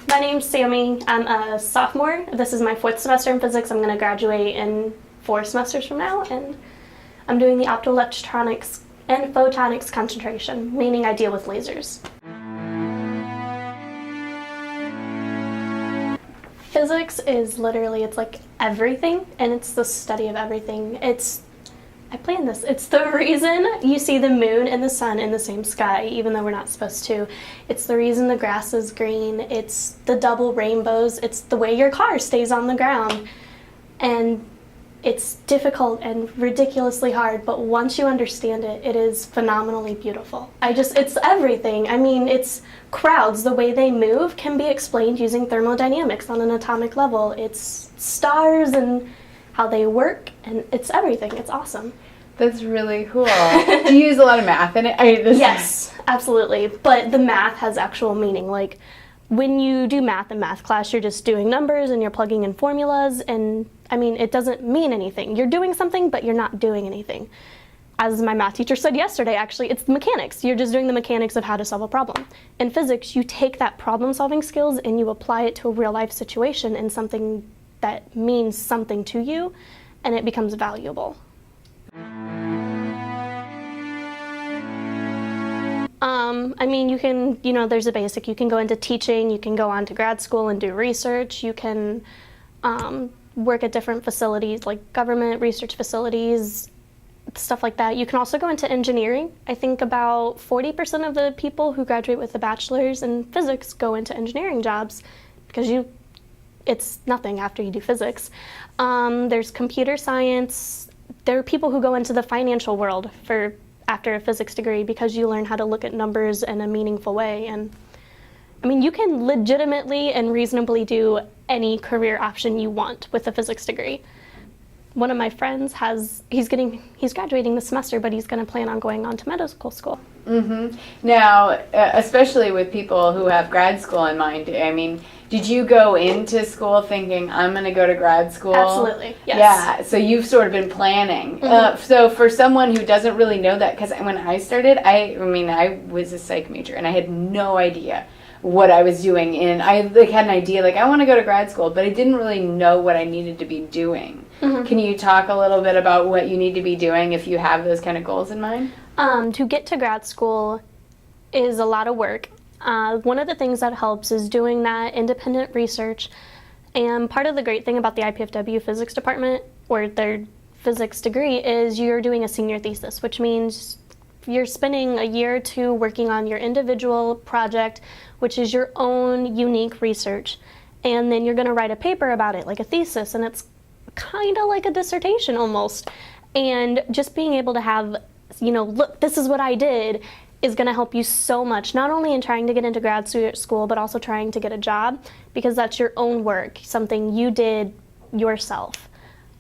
My name's Sammy. I'm a sophomore. This is my 4th semester in physics. I'm going to graduate in 4 semesters from now, and I'm doing the optoelectronics and photonics concentration, meaning I deal with lasers. Physics is literally, it's like everything, and it's the study of everything. I planned this. It's the reason you see the moon and the sun in the same sky, even though we're not supposed to. It's the reason the grass is green. It's the double rainbows. It's the way your car stays on the ground. And it's difficult and ridiculously hard, but once you understand it, it is phenomenally beautiful. It's everything. I mean, it's crowds. The way they move can be explained using thermodynamics on an atomic level. It's stars and how they work, and it's everything. It's awesome. That's really cool. Do you use a lot of math in it? Yes, absolutely. But the math has actual meaning. Like, when you do math in math class, you're just doing numbers and you're plugging in formulas, and I mean, it doesn't mean anything. You're doing something, but you're not doing anything. As my math teacher said yesterday, actually, it's the mechanics. You're just doing the mechanics of how to solve a problem. In physics, you take that problem-solving skills and you apply it to a real-life situation and something that means something to you, and it becomes valuable. I mean, you can, there's a basic. You can go into teaching, you can go on to grad school and do research, you can work at different facilities, like government research facilities, stuff like that. You can also go into engineering. I think about 40% of the people who graduate with a bachelor's in physics go into engineering jobs because it's nothing after you do physics. There's computer science. There are people who go into the financial world after a physics degree because you learn how to look at numbers in a meaningful way. And I mean, you can legitimately and reasonably do any career option you want with a physics degree. One of my friends he's graduating this semester, but he's going to plan on going on to medical school. Mm-hmm. Now, especially with people who have grad school in mind, I mean, did you go into school thinking, I'm going to go to grad school? Absolutely, yes. Yeah, so you've sort of been planning. Mm-hmm. So for someone who doesn't really know that, because when I started, I was a psych major, and I had no idea what I was doing. And I had an idea, I want to go to grad school, but I didn't really know what I needed to be doing. Mm-hmm. Can you talk a little bit about what you need to be doing if you have those kind of goals in mind? To get to grad school is a lot of work. One of the things that helps is doing that independent research. And part of the great thing about the IPFW physics department, or their physics degree, is you're doing a senior thesis, which means you're spending a year or 2 working on your individual project, which is your own unique research. And then you're going to write a paper about it, like a thesis, and it's kind of like a dissertation almost. And just being able to have, look, this is what I did, is going to help you so much, not only in trying to get into grad school, but also trying to get a job, because that's your own work, something you did yourself.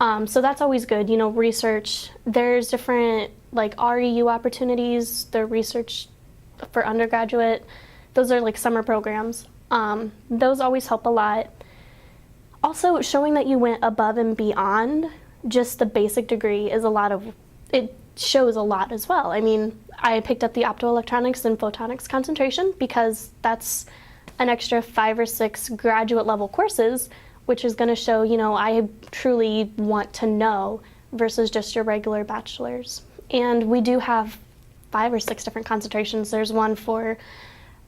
So that's always good, research. There's different, REU opportunities, the research for undergraduate. Those are summer programs. Those always help a lot. Also, showing that you went above and beyond just the basic degree it shows a lot as well. I mean, I picked up the optoelectronics and photonics concentration because that's an extra 5 or 6 graduate level courses, which is going to show, I truly want to know versus just your regular bachelor's. And we do have 5 or 6 different concentrations. There's one for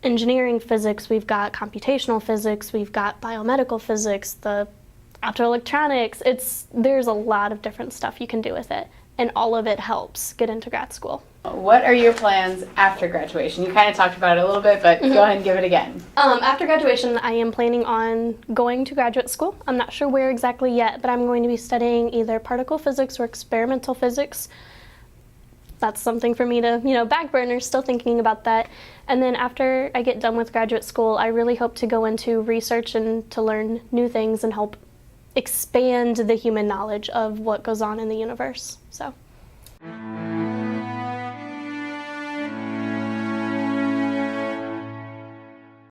engineering physics, we've got computational physics, we've got biomedical physics, the optoelectronics. There's a lot of different stuff you can do with it, and all of it helps get into grad school. What are your plans after graduation? You kind of talked about it a little bit, but Go ahead and give it again. After graduation, I am planning on going to graduate school. I'm not sure where exactly yet, but I'm going to be studying either particle physics or experimental physics. That's something for me to, back burner, still thinking about that. And then after I get done with graduate school, I really hope to go into research and to learn new things and help expand the human knowledge of what goes on in the universe. So.